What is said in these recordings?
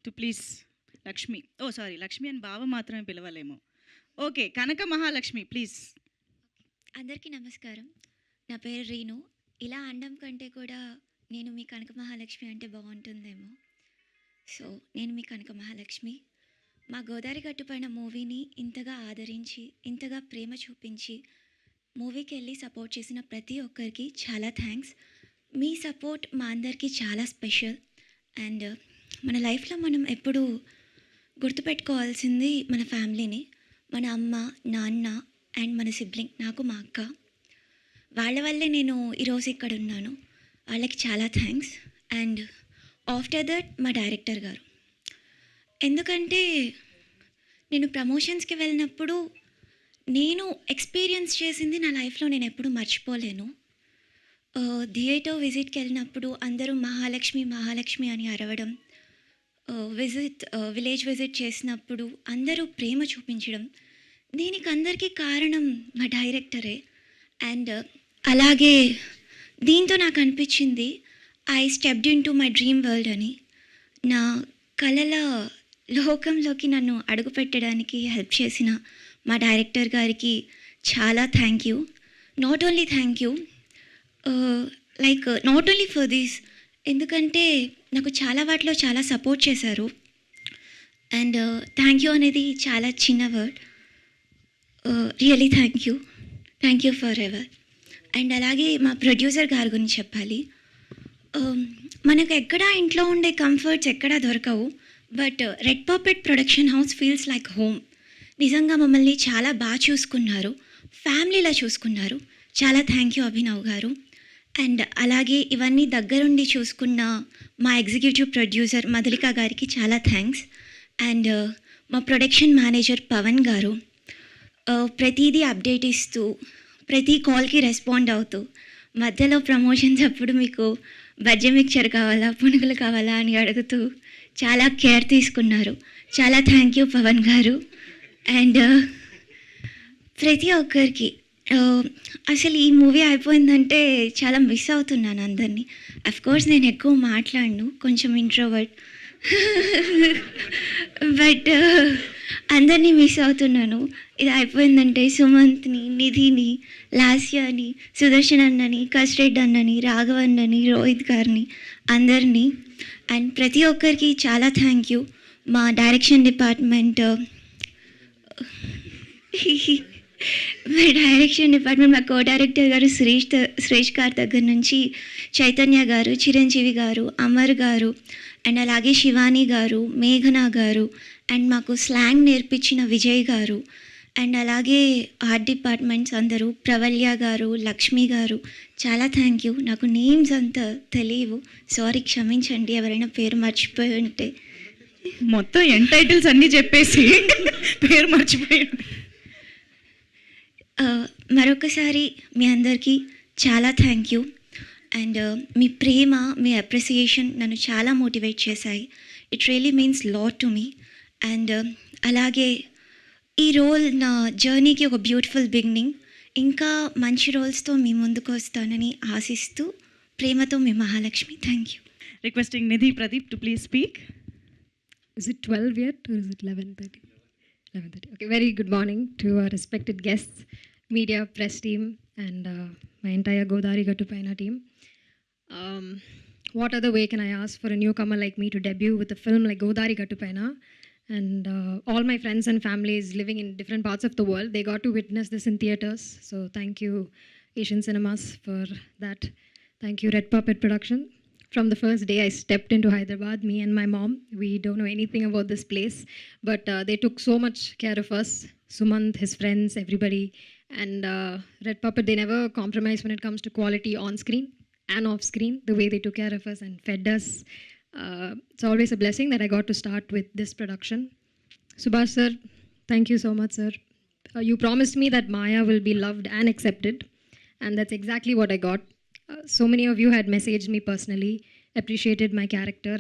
To please Lakshmi. Oh sorry, Lakshmi అని బావ మాత్రమే పిలవలేము. Okay, Kanaka Mahalakshmi please. అందరికీ నమస్కారం. నా పేరు రీను. ఇలా అనడం కంటే కూడా నేను మీ కనక మహాలక్ష్మి అంటే బాగుంటుందేమో. సో నేను మీ కనక మహాలక్ష్మి. మా గోదావరి గట్టుపైన మూవీని ఇంతగా ఆదరించి, ఇంతగా ప్రేమ చూపించి మూవీకి వెళ్ళి సపోర్ట్ చేసిన ప్రతి ఒక్కరికి చాలా థ్యాంక్స్. మీ సపోర్ట్ మా అందరికీ చాలా స్పెషల్. అండ్ మన లైఫ్లో మనం ఎప్పుడూ గుర్తుపెట్టుకోవాల్సింది మన ఫ్యామిలీని, మన అమ్మ, నాన్న అండ్ మన సిబ్లింగ్, నాకు మా అక్క. వాళ్ళ వల్లే నేను ఈరోజు ఇక్కడ ఉన్నాను. వాళ్ళకి చాలా థ్యాంక్స్. అండ్ ఆఫ్టర్ దట్ మా డైరెక్టర్ గారు. ఎందుకంటే నేను ప్రమోషన్స్కి వెళ్ళినప్పుడు నేను ఎక్స్పీరియన్స్ చేసింది నా లైఫ్లో నేను ఎప్పుడూ మర్చిపోలేను. థియేటర్ విజిట్కి వెళ్ళినప్పుడు అందరూ మహాలక్ష్మి మహాలక్ష్మి అని అరవడం, విలేజ్ విజిట్ చేసినప్పుడు అందరూ ప్రేమ చూపించడం, దీనికి అందరికీ కారణం మా డైరెక్టరే. అండ్ అలాగే దీంతో నాకు అనిపించింది I stepped in to my dream world అని. నా కళల లోకంలోకి నన్ను అడుగుపెట్టడానికి హెల్ప్ చేసిన మా డైరెక్టర్ గారికి చాలా thank you. Not only thank you, not only for this, ఎందుకంటే నాకు చాలా వాటిలో చాలా సపోర్ట్ చేశారు. అండ్ థ్యాంక్ యూ అనేది చాలా చిన్న word. Really thank you for ever. And అలాగే మా ప్రొడ్యూసర్ గారి గురించి చెప్పాలి. మనకు ఎక్కడా ఇంట్లో ఉండే కంఫర్ట్స్ ఎక్కడా దొరకవు, but red carpet production house feels like home. నిజంగా మమ్మల్ని చాలా బాగా చూసుకున్నారు, ఫ్యామిలీలా చూసుకున్నారు. చాలా థ్యాంక్ యూ అభినవ్ గారు. అండ్ అలాగే ఇవన్నీ దగ్గరుండి చూసుకున్న మా ఎగ్జిక్యూటివ్ ప్రొడ్యూసర్ మధులిక గారికి చాలా థ్యాంక్స్. అండ్ మా ప్రొడక్షన్ మేనేజర్ పవన్ గారు ప్రతిదీ అప్డేట్ ఇస్తూ, ప్రతి కాల్కి రెస్పాండ్ అవుతూ, మధ్యలో ప్రమోషన్స్ అప్పుడు మీకు బజ్జీ మిక్చర్ కావాలా, పునుగులు కావాలా అని అడుగుతూ చాలా కేర్ తీసుకున్నారు. చాలా థ్యాంక్ యూ పవన్ గారు. అండ్ ప్రతి ఒక్కరికి అసలు ఈ మూవీ అయిపోయిందంటే చాలా మిస్ అవుతున్నాను అందరినీ. అఫ్కోర్స్ నేను ఎక్కువ మాట్లాడను, కొంచెం ఇంట్రోవర్ట్, బట్ అందరినీ మిస్ అవుతున్నాను. ఇది అయిపోయిందంటే సుమంత్ని, నిధిని, లాస్యాని, సుదర్శన్ అన్నని, కస్రెడ్ అన్నని, రాఘవన్నని, రోహిత్ గారిని, అందరినీ. అండ్ ప్రతి ఒక్కరికి చాలా థ్యాంక్ యూ. మా డైరెక్షన్ డిపార్ట్మెంట్ మా కో డైరెక్టర్ గారు సురేష్ గారి దగ్గర నుంచి చైతన్య గారు, చిరంజీవి గారు, అమర్ గారు, అండ్ అలాగే శివాని గారు, మేఘన గారు, అండ్ మాకు స్లాంగ్ నేర్పించిన విజయ్ గారు, అండ్ అలాగే ఆర్ట్ డిపార్ట్మెంట్స్ అందరూ, ప్రవల్య గారు, లక్ష్మి గారు, చాలా థ్యాంక్ యూ. నాకు నేమ్స్ అంతా తెలియవు, సారీ, క్షమించండి ఎవరైనా పేరు మర్చిపోయి ఉంటే. మొత్తం ఎన్ టైటిల్స్ అన్నీ చెప్పేసి పేరు మర్చిపోయి. మరొకసారి మీ అందరికీ చాలా thank you. And me Prema, me appreciation నన్ను చాలా మోటివేట్ చేశాయి. It really means lot to me. And అలాగే ఈ రోల్ నా జర్నీకి ఒక బ్యూటిఫుల్ బిగినింగ్. ఇంకా మంచి రోల్స్తో మీ ముందుకు వస్తానని ఆశిస్తూ ప్రేమతో మీ Mahalakshmi. Thank you. Requesting Nidhi Pradeep to please speak. Is it 12 yet or is it 11:30? 11:30. Okay, very good morning to our respected guests, media, press team, and my entire Godavari Gattupaina team. What other way can I ask for a newcomer like me to debut with a film like Godavari Gattupaina? And all my friends and families living in different parts of the world, they got to witness this in theatres. So thank you, Asian Cinemas, for that. Thank you, Red Puppet Production. From the first day I stepped into Hyderabad, me and my mom, we don't know anything about this place, but they took so much care of us. Sumant, his friends, everybody. And Red Puppet, they never compromise when it comes to quality on screen and off screen, the way they took care of us and fed us. It's always a blessing that I got to start with this production. Subhash sir, thank you so much, sir. You promised me that Maya will be loved and accepted, and that's exactly what I got. So many of you had messaged me personally, appreciated my character.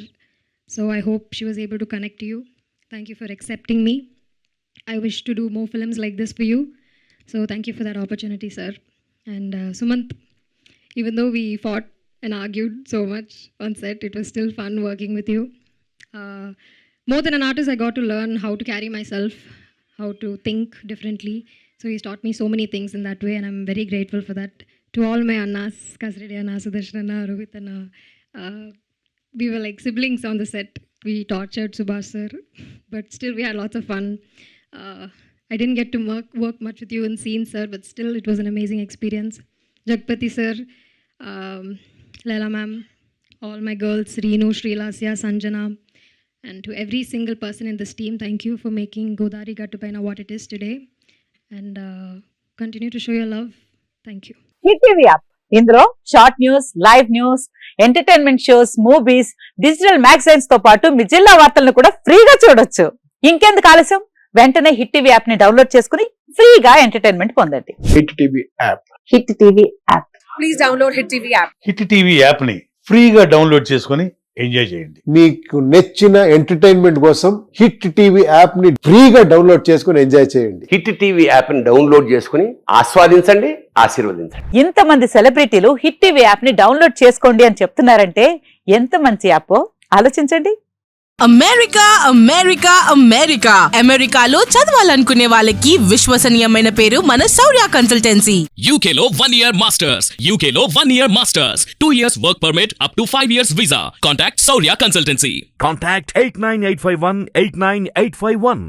So I hope she was able to connect to you. Thank you for accepting me. I wish to do more films like this for you. So thank you for that opportunity, sir. And Sumant, even though we fought and argued so much on set, it was still fun working with you. more than an artist, I got to learn how to carry myself, how to think differently. So he's taught me so many things in that way, and I'm very grateful for that. To all my Annas, Kasridi Anna, Sudarshan Anna, Rohit Anna, we were like siblings on the set. We tortured Subhash sir, but still we had lots of fun. I didn't get to work much with you in scenes, sir, but still it was an amazing experience. Jagpati sir, Leila ma'am, all my girls, Reenu, Srilasya, Sanjana, and to every single person in this team, thank you for making Godari Gattupaina what it is today. And continue to show your love. Thank you. Hit TV app ఇందులో short news, live news, entertainment shows, movies, digital magazines తో పాటు మీ జిల్లా వార్తలను కూడా ఫ్రీగా చూడొచ్చు. ఇంకెందుకు ఆలస్యం, వెంటనే హిట్ టీవీ యాప్ ని డౌన్లోడ్ చేసుకుని ఫ్రీగా ఎంటర్టైన్మెంట్ పొందండి. Hit TV app. Hit TV app. Please download hit TV app. Hit TV యాప్ని ఫ్రీగా డౌన్లోడ్ చేసుకొని ఎంజాయ్ చేయండి. మీకు నచ్చిన ఎంటర్టైన్మెంట్ కోసం హిట్ టీవీ యాప్ ని ఫ్రీగా డౌన్లోడ్ చేసుకుని ఎంజాయ్ చేయండి. హిట్ టీవీ యాప్ ని డౌన్లోడ్ చేసుకుని ఆస్వాదించండి, ఆశీర్వదించండి. ఇంతమంది సెలబ్రిటీలు హిట్ టీవీ యాప్ ని డౌన్లోడ్ చేసుకోండి అని చెప్తున్నారంటే ఎంత మంచి యాప్ ఆలోచించండి. అమెరికా అమెరికా అమెరికా అమెరికాలో చదవాలనుకునే వాళ్ళకి విశ్వసనీయమైన పేరు మన శౌర్య కన్సల్టెన్సీ. UK లో 1 year masters. UK లో 1 year masters. 2 years work permit up to 5 years visa. Contact Saurya Consultancy. Contact 89851 89851.